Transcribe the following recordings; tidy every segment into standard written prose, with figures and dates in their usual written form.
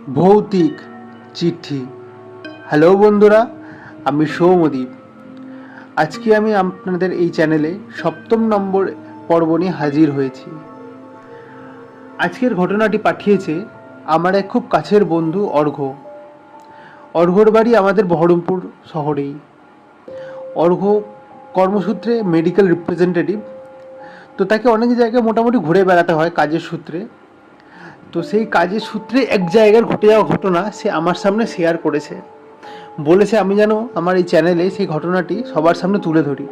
ভৌতিক চিঠি। হ্যালো বন্ধুরা, আমি সৌমদীপ। আজকে আমি আপনাদের এই চ্যানেলে 7ম নম্বর পর্ব নিয়ে হাজির হয়েছি। আজকের ঘটনাটি পাঠিয়েছে আমার এক খুব কাছের বন্ধু অর্ঘ্য। অর্ঘ্যর বাড়ি আমাদের বহরমপুর শহরেই। অর্ঘ্য কর্মসূত্রে মেডিকেল রিপ্রেজেন্টেটিভ, তো তাকে অনেক জায়গায় মোটামুটি ঘুরে বেড়াতে হয় কাজের সূত্রে। তো সেই কাজের সূত্রে এক জায়গার ঘটে যাওয়া ঘটনা সে আমার সামনে শেয়ার করেছে, বলেছে আমি যেন আমার এই চ্যানেলে সেই ঘটনাটি সবার সামনে তুলে ধরি।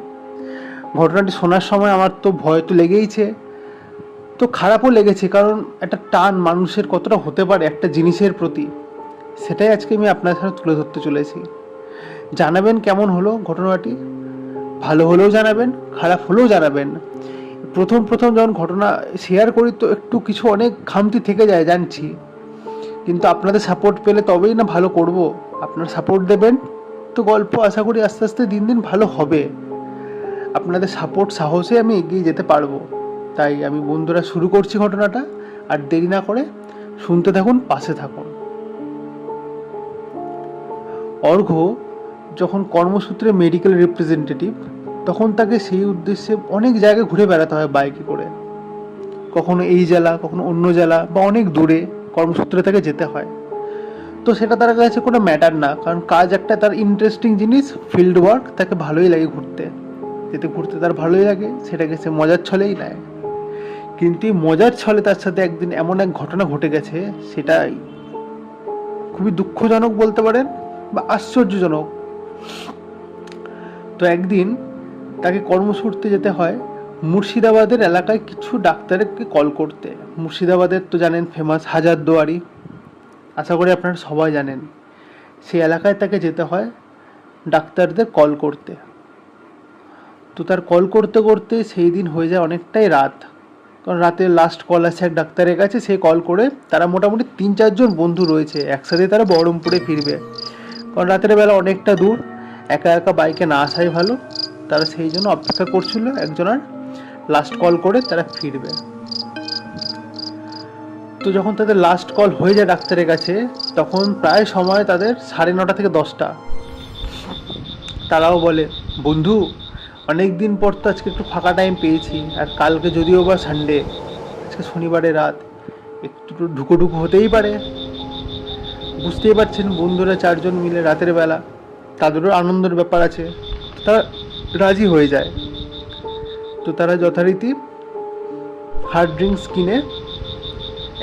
ঘটনাটি শোনার সময় আমার তো ভয় তো লেগেইছে, তো খারাপও লেগেছে, কারণ একটা টান মানুষের কতটা হতে পারে একটা জিনিসের প্রতি, সেটাই আজকে আমি আপনার সাথে তুলে ধরতে চলেছি। জানাবেন কেমন হলো ঘটনাটি, ভালো হলেও জানাবেন, খারাপ হলেও জানাবেন। প্রথম যখন ঘটনা শেয়ার করি তো একটু কিছু অনেক খামতি থেকে যায় জানছি, কিন্তু আপনাদের সাপোর্ট পেলে তবেই না ভালো করব। আপনারা সাপোর্ট দেবেন তো গল্প আশা করি আস্তে আস্তে দিন দিন ভালো হবে। আপনাদের সাপোর্ট সাহসে আমি এগিয়ে যেতে পারবো। তাই আমি বন্ধুরা শুরু করছি ঘটনাটা, আর দেরি না করে শুনতে থাকুন, পাশে থাকুন। অর্ঘ্য যখন কর্মসূত্রে মেডিকেল রিপ্রেজেন্টেটিভ, তখন তাকে সেই উদ্দেশ্যে অনেক জায়গায় ঘুরে বেড়াতে হয় বাইকে করে। কখনো এই জেলা, কখনো অন্য জেলা, বা অনেক দূরে কর্মসূত্রে তাকে যেতে হয়। তো সেটা তার কাছে কোনো ম্যাটার না, কারণ কাজ একটা তার ইন্টারেস্টিং জিনিস, ফিল্ড ওয়ার্ক, তাকে ভালোই লাগে ঘুরতে তার ভালোই লাগে, সেটাকে সে মজার ছলেই নেয়। কিন্তু এই মজার ছলে তার সাথে একদিন এমন এক ঘটনা ঘটে গেছে, সেটাই খুবই দুঃখজনক বলতে পারেন, বা আশ্চর্যজনক। তো একদিন তাকে কর্মসূত্রে যেতে হয় মুর্শিদাবাদের এলাকায় কিছু ডাক্তারকে কল করতে। মুর্শিদাবাদের তো জানেন ফেমাস হাজারদুয়ারি, আশা করি আপনারা সবাই জানেন। সেই এলাকায় তাকে যেতে হয় ডাক্তারদের কল করতে। তো তার কল করতে করতে সেই দিন হয়ে যায় অনেকটাই রাত, কারণ রাতের লাস্ট কল আছে এক ডাক্তারের কাছে। সে কল করে, তারা মোটামুটি 3-4 জন বন্ধু রয়েছে একসাথে, তারা বহরমপুরে ফিরবে, কারণ রাতের বেলা অনেকটা দূর, একা একা বাইকে না আসাই ভালো। তারা সেই জন্য অপেক্ষা করছিল একজনের লাস্ট কল করে তারা ফিরবে। তো যখন তাদের লাস্ট কল হয়ে যায় ডাক্তারের কাছে, তখন প্রায় সময় তাদের 9:30 থেকে 10টা। তারাও বলে, বন্ধু অনেক দিন পর তো আজকে একটু ফাঁকা টাইম পেয়েছি, আর কালকে যদিও বা সানডে, আজকে শনিবারের রাত, একটু ঢুকো হতেই পারে। বুঝতেই পারছেন বন্ধুরা 4 জন মিলে রাতের বেলা, তাদেরও আনন্দের ব্যাপার আছে, তারা রাজি হয়ে যায়। তো তারা যথারীতি হার্ড ড্রিঙ্কস কিনে,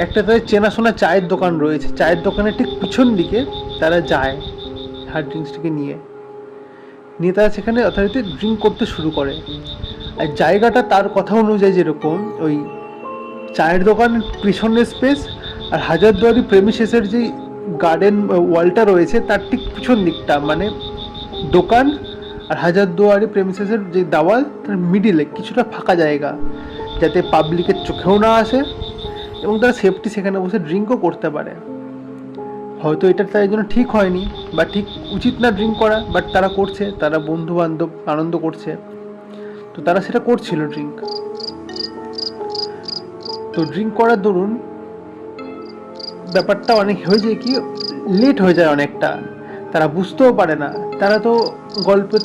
একটা তাদের চেনাশোনা চায়ের দোকান রয়েছে, চায়ের দোকানের ঠিক পিছন দিকে তারা যায় হার্ড ড্রিঙ্কসটিকে নিয়ে তারা সেখানে যথারীতি ড্রিঙ্ক করতে শুরু করে। আর জায়গাটা তার কথা অনুযায়ী যেরকম, ওই চায়ের দোকানের পিছনের স্পেস আর হাজারদুয়ারি প্রেমিসেসের যে গার্ডেন ওয়ালটা রয়েছে তার ঠিক পিছন দিকটা, মানে দোকান আর হাজারদুয়ারি প্রেমিসেসের যে দেওয়াল, তার মিডিলে কিছুটা ফাঁকা জায়গা, যাতে পাবলিকের চোখেও না আসে এবং তারা সেফটি সেখানে বসে ড্রিঙ্কও করতে পারে। হয়তো এটা তাই জন্য ঠিক হয়নি, বা ঠিক উচিত না ড্রিঙ্ক করা, বাট তারা করছে, তারা বন্ধু বান্ধব আনন্দ করছে, তো তারা সেটা করছিল ড্রিঙ্ক। তো ড্রিঙ্ক করার দরুন ব্যাপারটা অনেক হয়ে যায় কি, লেট হয়ে যায় অনেকটা, তারা বুঝতেও পারে না। তারা তো গল্পের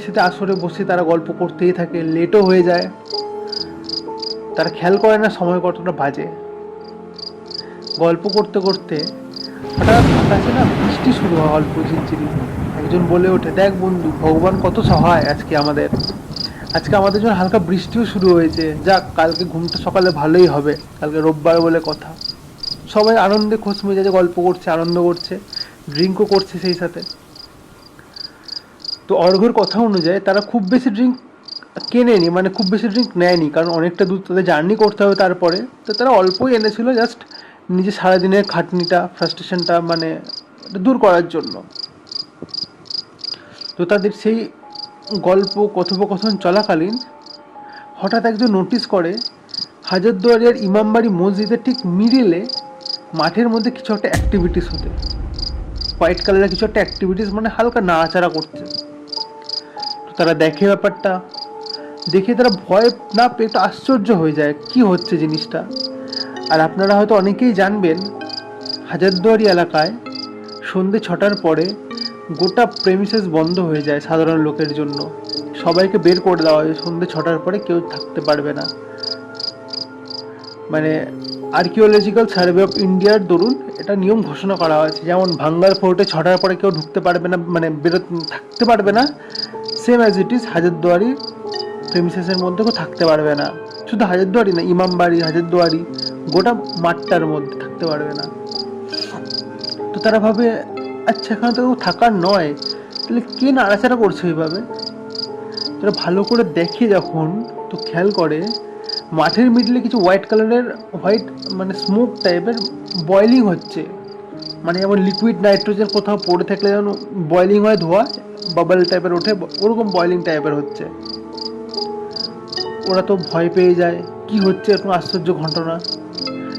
সাথে আসরে বসে তারা গল্প করতেই থাকে, লেটও হয়ে যায়, তারা খেয়াল করে না সময় কতটা বাজে। গল্প করতে করতে হঠাৎ আকাশে না বৃষ্টি শুরু হয় অল্প ঝিরঝিরি। একজন বলে ওঠে, দেখ বন্ধু, ভগবান কত সহায়, আজকে আমাদের জন্য হালকা বৃষ্টিও শুরু হয়েছে। যাক, কালকে ঘুমটা সকালে ভালোই হবে, কালকে রোববার বলে কথা। সবাই আনন্দে খোশ মেজাজে গল্প করছে, আনন্দ করছে, ড্রিঙ্কও করছে সেই সাথে। তো অর্ঘ্যের কথা অনুযায়ী তারা খুব বেশি ড্রিঙ্ক কেনেনি, মানে খুব বেশি ড্রিঙ্ক নেয়নি, কারণ অনেকটা দূর তাদের জার্নি করতে হবে তারপরে। তো তারা অল্পই এনেছিল, জাস্ট নিজের সারাদিনের খাটনিটা, ফ্রাস্ট্রেশনটা মানে দূর করার জন্য। তো তাদের সেই গল্প কথোপকথন চলাকালীন হঠাৎ একজন নোটিস করে হাজারদুয়ারির ইমামবাড়ি মসজিদের ঠিক মিডিলে মাঠের মধ্যে কিছু একটা অ্যাক্টিভিটিস হতে, হোয়াইট কালারের কিছু একটা অ্যাক্টিভিটিস, মানে হালকা নাড়াচাড়া করছে। তো তারা দেখে ব্যাপারটা, দেখে তারা ভয় না পেয়ে একটু আশ্চর্য হয়ে যায় কি হচ্ছে জিনিসটা। আর আপনারা হয়তো অনেকেই জানবেন, হাজারদুয়ারি এলাকায় সন্ধ্যে 6টার পরে গোটা প্রেমিসেস বন্ধ হয়ে যায় সাধারণ লোকের জন্য। সবাইকে বের করে দেওয়া হয়, সন্ধ্যে 6টার পরে কেউ থাকতে পারবে না। মানে আর্কিওলজিক্যাল সার্ভে অফ ইন্ডিয়ার দরুন এটা নিয়ম ঘোষণা করা হয়েছে। যেমন ভাঙ্গার ফোর্টে 6টার পরে কেউ ঢুকতে পারবে না, মানে থাকতে পারবে না, সেম অ্যাজ ইট ইজ হাজারদুয়ারির প্রেমিসেসের মধ্যে কেউ থাকতে পারবে না। শুধু হাজারদুয়ারি না, ইমামবাড়ি, হাজারদুয়ারি, গোটা মাঠটার মধ্যে থাকতে পারবে না। তো তারা ভাবে আচ্ছা এখানে তো থাকার নয়, তাহলে কে নাড়াচাড়া করছে ওইভাবে। তারা ভালো করে দেখে যখন, তো খেয়াল করে মাঠের মিডলে কিছু হোয়াইট মানে স্মোক টাইপের বয়েলিং হচ্ছে। মানে যেমন লিকুইড নাইট্রোজেন কোথাও পড়ে থাকলে যেমন বয়েলিং হয়, ধোয়া বাবল টাইপের ওঠে, ওরকম বয়েলিং টাইপের হচ্ছে। ওরা তো ভয় পেয়ে যায়, কি হচ্ছে এরকম আশ্চর্য ঘটনা।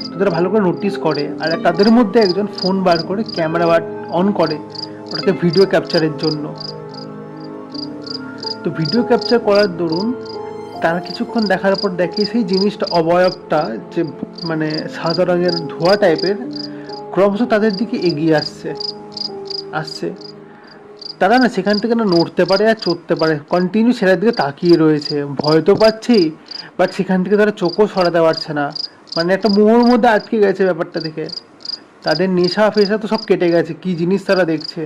তো তারা ভালো করে নোটিস করে, আর তাদের মধ্যে একজন ফোন বার করে ক্যামেরা অন করে ওটাকে ভিডিও ক্যাপচারের জন্য। তো ভিডিও ক্যাপচার করার দরুন তারা কিছুক্ষণ দেখার পর দেখে সেই জিনিসটা, অবয়বটা যে মানে সাদা রঙের ধোয়া টাইপের, ক্রমশ তাদের দিকে এগিয়ে আসছে। তারা না সেখান থেকে না নড়তে পারে আর চড়তে পারে, কন্টিনিউ সেটার দিকে তাকিয়ে রয়েছে। ভয় তো পাচ্ছেই, বাট সেখান থেকে তারা চোখও সরাতে পারছে না। মানে একটা মোহর মধ্যে আটকে গেছে ব্যাপারটা দেখে। তাদের নেশা ফেশা তো সব কেটে গেছে, কি জিনিস তারা দেখছে।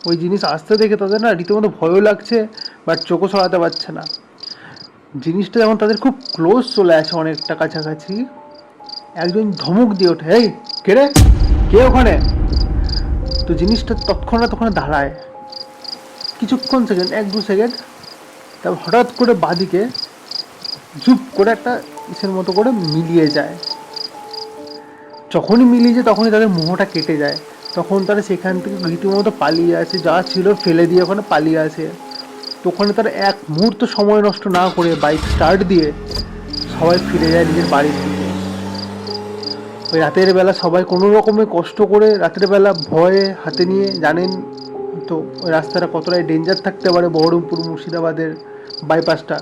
ওই জিনিস আসতে দেখে তাদের না রীতিমতো ভয়ও লাগছে, বাট চোখও সরাতে পারছে না। জিনিসটা যখন তাদের খুব ক্লোজ চলে আসে, অনেকটা কাছাকাছি, একজন ধমক দিয়ে ওঠে, এই কে রে, কে ওখানে? তো জিনিসটা তৎক্ষণাৎ ওখানে দাঁড়ায় কিছুক্ষণ, সেকেন্ড, 1-2 সেকেন্ড। তারপর হঠাৎ করে বাদিকে ঝুপ করে একটা ইসের মতো করে মিলিয়ে যায়। যখনই মিলিয়ে যায় তখনই তাদের মোহটা কেটে যায়। তখন তারা সেখান থেকে রীতিমতো পালিয়ে আসে, যা ছিল ফেলে দিয়ে ওখানে পালিয়ে আসে। তো ওখানে তারা এক মুহূর্ত সময় নষ্ট না করে বাইক স্টার্ট দিয়ে সবাই ফিরে যায় নিজের বাড়ির দিকে। ওই রাতের বেলা সবাই কোনো রকমে কষ্ট করে রাতের বেলা ভয়ে হাতে নিয়ে, জানেন তো ওই রাস্তাটা কতটাই ডেঞ্জার থাকতে পারে, বহরমপুর মুর্শিদাবাদের বাইপাসটা।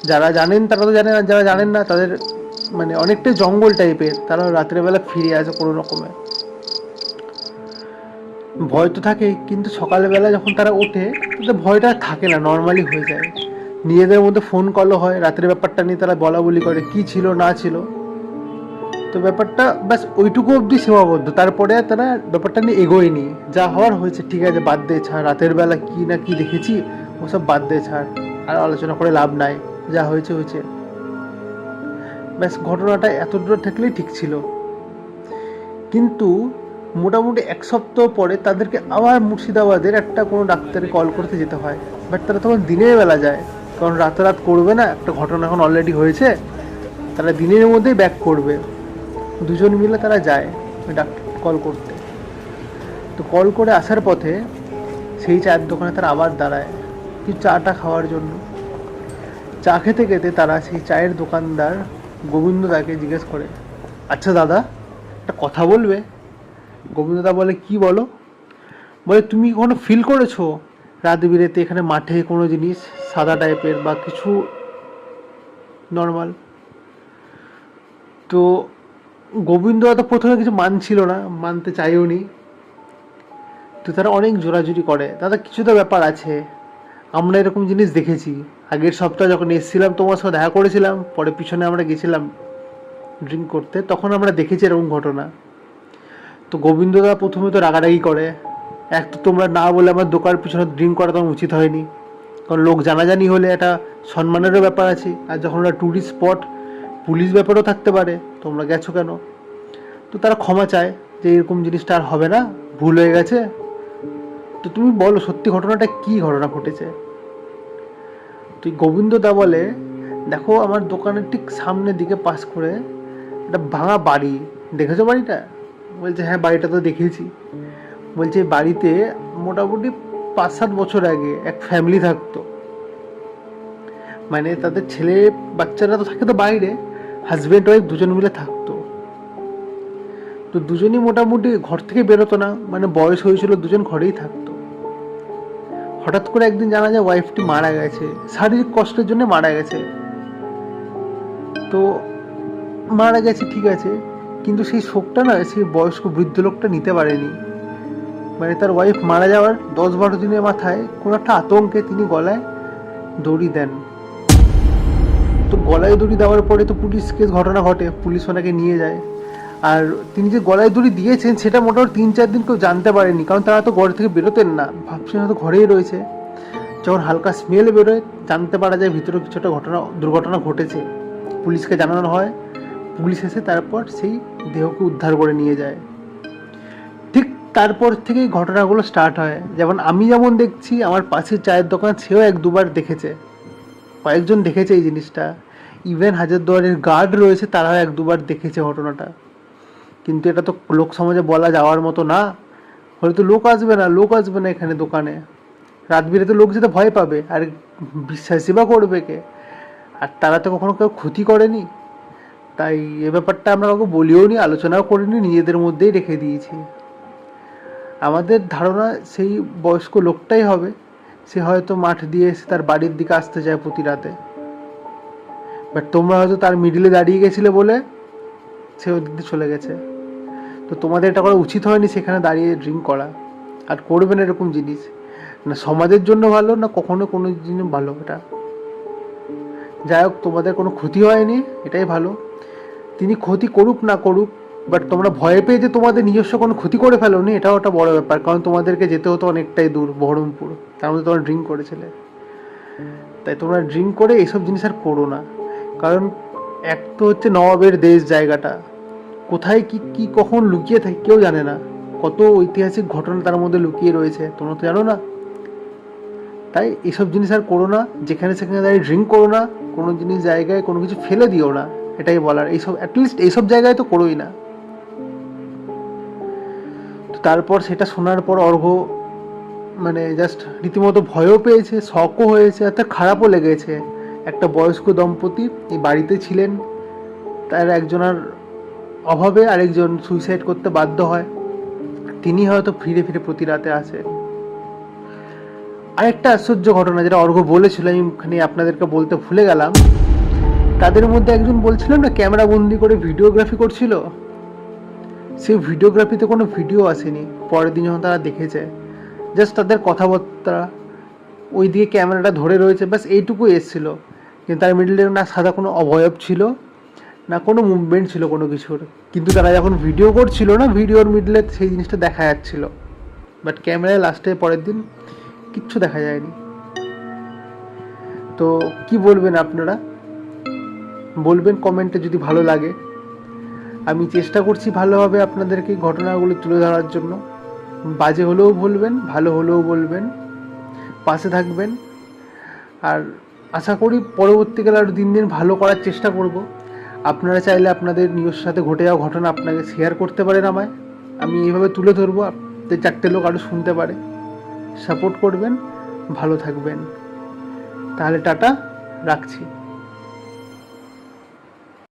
যারা জানেন তারা তো জানেন, আর যারা জানেন না তাদের মানে অনেকটাই জঙ্গল টাইপের, তারা রাতের বেলা ফিরে আসে কোনো রকমে। ভয় তো থাকেই, কিন্তু সকালবেলা যখন তারা ওঠে তাদের ভয়টা থাকে না, নর্মালি হয়ে যায়। নিজেদের মধ্যে ফোন কলও হয়, রাতের ব্যাপারটা নিয়ে তারা বলা বলি করে কি ছিল না ছিল। তো ব্যাপারটা ব্যাস ওইটুকু অবধি সীমাবদ্ধ, তারপরে তারা ব্যাপারটা নিয়ে এগোয়নি। যা হওয়ার হয়েছে, ঠিক আছে, বাদ দিয়ে ছাড়, রাতের বেলা কি না কি দেখেছি ওসব বাদ দিয়ে ছাড়, আর আলোচনা করে লাভ নাই, যা হয়েছে হয়েছে। ব্যাস ঘটনাটা এত দূর থাকলেই ঠিক ছিল। কিন্তু মোটামুটি 1 সপ্তাহ পরে তাদেরকে আবার মুর্শিদাবাদের একটা কোনো ডাক্তারে কল করতে যেতে হয়। বাট তারা তখন দিনের বেলা যায়, কারণ রাত করবে না, একটা ঘটনা এখন অলরেডি হয়েছে, তারা দিনের মধ্যেই ব্যাক করবে। দুজন মিলে তারা যায় ওই ডাক্তার কল করতে। তো কল করে আসার পথে সেই চায়ের দোকানে তারা আবার দাঁড়ায় কিছু চাটা খাওয়ার জন্য। চা খেতে খেতে তারা সেই চায়ের দোকানদার গোবিন্দদাকে জিজ্ঞেস করে, আচ্ছা দাদা, একটা কথা বলবে? গোবিন্দদা বলে, কি বলো? বলে, তুমি কখনো ফিল করেছো রাত বিরেতে এখানে মাঠে কোনো জিনিস সাদা টাইপের বা কিছু নর্মাল? তো গোবিন্দদা তো প্রথমে কিছু মানছিল না, মানতে চাইও নি। তো তারা অনেক জোরাজুরি করে, দাদা কিছু তো ব্যাপার আছে, আমরা এরকম জিনিস দেখেছি। আগের সপ্তাহে যখন এসেছিলাম তোমার সাথে দেখা করেছিলাম, পরে পিছনে আমরা গেছিলাম ড্রিঙ্ক করতে, তখন আমরা দেখেছি এরকম ঘটনা। তো গোবিন্দদা প্রথমে তো রাগারাগি করে, এক তো তোমরা না বলে আমার দোকানের পিছনে ড্রিঙ্ক করা তোমার উচিত হয়নি, কারণ লোক জানাজানি হলে একটা সম্মানেরও ব্যাপার আছে, আর যখন ওটা ট্যুরিস্ট স্পট, পুলিশ ব্যাপারও থাকতে পারে, তোমরা গেছো কেন? তো তারা ক্ষমা চায় যে এরকম জিনিসটা আর হবে না, ভুল হয়ে গেছে। তো তুমি বলো সত্যি ঘটনাটা কি ঘটনা ঘটেছে? তুই গোবিন্দদা বলে, দেখো আমার দোকানের ঠিক সামনের দিকে পাস করে একটা ভাঙা বাড়ি, দেখেছো বাড়িটা? বলছে, হ্যাঁ বাড়িটা তো দেখেছি। বলছে, বাড়িতে মোটামুটি 5-7 বছর আগে এক ফ্যামিলি থাকতো, মানে তাদের ছেলে বাচ্চারা তো থাকে তো বাইরে, হাজব্যান্ড ওয়াইফ দুজন মিলে থাকতো। তো দুজনই মোটামুটি ঘর থেকে বেরোতো না, মানে বয়স হয়েছিল, দুজন ঘরেই থাকতো। হঠাৎ করে একদিন জানা যায় ওয়াইফটি মারা গেছে, শারীরিক কষ্টের জন্য মারা গেছে। তো মারা গেছে ঠিক আছে, কিন্তু সেই শোকটা না সেই বয়স্ক বৃদ্ধ লোকটা নিতে পারেনি। মানে তার ওয়াইফ মারা যাওয়ার 10-12 দিনের মাথায় কোনো একটা আতঙ্কে তিনি গলায় দড়ি দেন। তো গলায় দড়ি দেওয়ার পরে তো পুলিশ কেস ঘটনা ঘটে, পুলিশ ওনাকে নিয়ে যায়। আর তিনি যে গলায় দড়ি দিয়েছেন সেটা মোটামুটি 3-4 দিন কেউ জানতে পারেনি, কারণ তারা তো ঘর থেকে বেরোতেন না, ভাবছেন হয়তো ঘরেই রয়েছে। যখন হালকা স্মেল বেরোয় জানতে পারা যায় ভিতরে কিছু একটা দুর্ঘটনা ঘটেছে। পুলিশকে জানানো হয়, পুলিশ এসে তারপর সেই দেহকে উদ্ধার করে নিয়ে যায়। ঠিক তারপর থেকেই ঘটনাগুলো স্টার্ট হয়। যেমন আমি যেমন দেখছি, আমার পাশের চায়ের দোকান সেও 1-2বার দেখেছে, কয়েকজন দেখেছে এই জিনিসটা। ইভেন হাজারদুয়ারির গার্ড রয়েছে, তারাও 1-2বার দেখেছে ঘটনাটা। কিন্তু এটা তো লোক সমাজে বলা যাওয়ার মতো না, হলে তো লোক আসবে না এখানে দোকানে। রাত বিরেতে লোক যেতে ভয় পাবে, আর বিশ্বাসই বা করবে কে? আর তারা তো কখনো কেউ ক্ষতি করেনি, তাই এ ব্যাপারটা আমরা কাউকে বলিও নি, আলোচনাও করিনি, নিজেদের মধ্যেই রেখে দিয়েছি। আমাদের ধারণা সেই বয়স্ক লোকটাই হবে, সে হয়তো মাঠ দিয়ে এসে তার বাড়ির দিকে আসতে চায় প্রতি রাতে। বাট তোমরা হয়তো তার মিডিলে দাঁড়িয়ে গেছিলে বলে সে ওদিক দিয়ে চলে গেছে। তো তোমাদের এটা করা উচিত হয়নি, সেখানে দাঁড়িয়ে ড্রিঙ্ক করা। আর করবে না এরকম জিনিস, না সমাজের জন্য ভালো, না কখনো কোনো জিনিস ভালো। এটা যাই হোক, তোমাদের কোনো ক্ষতি হয়নি, এটাই ভালো। তিনি ক্ষতি করুক না করুক, বাট তোমরা ভয় পেয়ে যে তোমাদের নিজস্ব কোনো ক্ষতি করে ফেলোনি, এটাও একটা বড় ব্যাপার। কারণ তোমাদেরকে যেতে হতো অনেকটাই দূর, বহরমপুর, তার মধ্যে তোমরা ড্রিঙ্ক করেছিলে। তাই তোমরা ড্রিঙ্ক করে এইসব জিনিস আর করো না। কারণ এক তো হচ্ছে নবাবের দেশ জায়গাটা, কোথায় কি কি কখন লুকিয়ে থাকে কেউ জানে না। কত ঐতিহাসিক ঘটনা তার মধ্যে লুকিয়ে রয়েছে, তোমরা তো জানো না। তাই এইসব জিনিস আর করো না, যেখানে সেখানে দাঁড়িয়ে ড্রিঙ্ক করো না, কোনো জিনিস জায়গায় কোনো কিছু ফেলে দিও না, এটাই বলার। এইসব অ্যাটলিস্ট এইসব জায়গায় তো করোই না। তো তারপর সেটা শোনার পর অর্ঘ্য মানে জাস্ট রীতিমতো ভয়ও পেয়েছে, শকও হয়েছে, আর তার খারাপও লেগেছে। একটা বয়স্ক দম্পতি এই বাড়িতে ছিলেন, তার একজনের অভাবে আরেকজন সুইসাইড করতে বাধ্য হয়, তিনি হয়তো ফিরে ফিরে প্রতি রাতে আসেন। আরেকটা আশ্চর্য ঘটনা যেটা অর্ঘ্য বলেছিল, আমি ওখানে আপনাদেরকে বলতে ভুলে গেলাম। তাদের মধ্যে একজন বলছিলাম না ক্যামেরা বন্দি করে ভিডিওগ্রাফি করছিল, সেই ভিডিওগ্রাফিতে কোনো ভিডিও আসেনি। পরের দিন যখন তারা দেখেছে, জাস্ট তাদের কথাবার্তা ওই দিকে ক্যামেরাটা ধরে রয়েছে, ব্যাস এইটুকু এসেছিল। কিন্তু তার মিডলে না সাদা কোনো অবয়ব ছিল, না কোনো মুভমেন্ট ছিল কোনো কিছুর। কিন্তু তারা যখন ভিডিও করছিল না, ভিডিওর মিডলে সেই জিনিসটা দেখা যাচ্ছিল, বাট ক্যামেরায় লাস্টে পরের দিন কিচ্ছু দেখা যায়নি। তো কি বলবেন আপনারা? বলবেন কমেন্টে যদি ভালো লাগে। আমি চেষ্টা করছি ভালোভাবে আপনাদেরকে ঘটনাগুলো তুলে ধরার জন্য। বাজে হলেও বলবেন, ভালো হলেও বলবেন, পাশে থাকবেন। আর আশা করি পরবর্তীকালে আরও দিন দিন ভালো করার চেষ্টা করব। আপনারা চাইলে আপনাদের নিজস্ব সাথে ঘটে যাওয়া ঘটনা আপনাকে শেয়ার করতে পারেন আমায়, আমি এইভাবে তুলে ধরবো, আপনাদের 4টে লোক আরও শুনতে পারে। সাপোর্ট করবেন, ভালো থাকবেন। তাহলে টাটা, রাখছি।